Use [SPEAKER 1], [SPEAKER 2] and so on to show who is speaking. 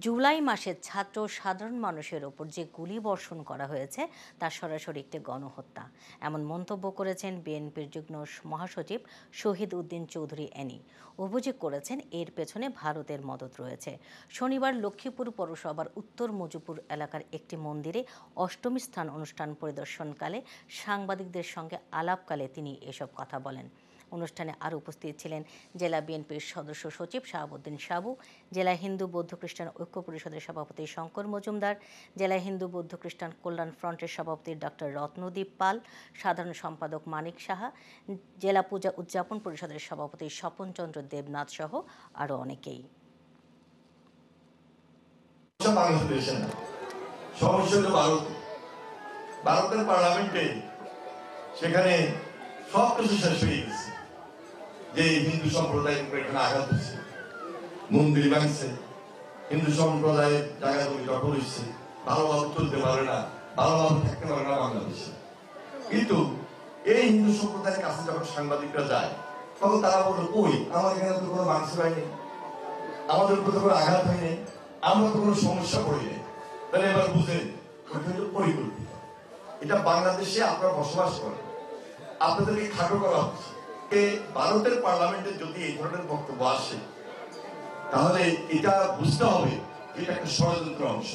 [SPEAKER 1] জুলাই মাসে ছাত্র সাধারণ মানুষের ওপর যে গুলিবর্ষণ করা হয়েছে তা সরাসরি একটি গণহত্যা, এমন মন্তব্য করেছেন বিএনপির যুগ্ম মহাসচিব শহীদ উদ্দিন চৌধুরী এনি। অভিযোগ করেছেন এর পেছনে ভারতের মদদ রয়েছে। শনিবার লক্ষ্মীপুর পৌরসভার উত্তর মজুপুর এলাকার একটি মন্দিরে অষ্টমী স্থান অনুষ্ঠান পরিদর্শনকালে সাংবাদিকদের সঙ্গে আলাপকালে তিনি এসব কথা বলেন। অনুষ্ঠানে আরও উপস্থিত ছিলেন জেলা বিএনপির সদস্য সচিব শাহাবুদ্দিন সাবু, জেলা হিন্দু বৌদ্ধ খ্রিস্টান ঐক্য পরিষদের সভাপতি শঙ্কর মজুমদার, জেলা হিন্দু বৌদ্ধ খ্রিস্টান কল্যাণ ফ্রন্টের সভাপতি ডক্টর রত্নদীপ পাল, সাধারণ সম্পাদক মানিক সাহা, জেলা পূজা উদযাপন পরিষদের সভাপতি স্বপন চন্দ্র দেবনাথ সহ আরও অনেকেই।
[SPEAKER 2] ভারতের পার্লামেন্টে সেখানে সবকিছু শেষ হয়ে গেছে, যে হিন্দু সম্প্রদায়ের উপরে এখানে আঘাত হচ্ছে, মন্দির ভাঙছে, হিন্দু সম্প্রদায়ের জায়গাগুলি দখল হচ্ছে, ভালোভাবে চলতে পারে না, ভালোভাবে থাকতে পারে না বাংলাদেশে। কিন্তু এই হিন্দু সম্প্রদায়ের কাছে যখন সাংবাদিকরা যায় তখন তারা বলল, কই আমার এখানে তো কোনো মাংস হয়নি, আমাদের উপর তো কোনো আঘাত হয়নি, আমরা তো কোনো সমস্যা পড়িনি। তাহলে এবার বুঝেন পরিকল্পিত, এটা বাংলাদেশে আপনারা বসবাস করেন, আপনাদেরকে খাটো করা হচ্ছে। ভারতের পার্লামেন্টে যদি এই ধরনের বক্তব্য আসে তাহলে এটা বুঝতে হবে এটা একটা ষড়যন্ত্র অংশ।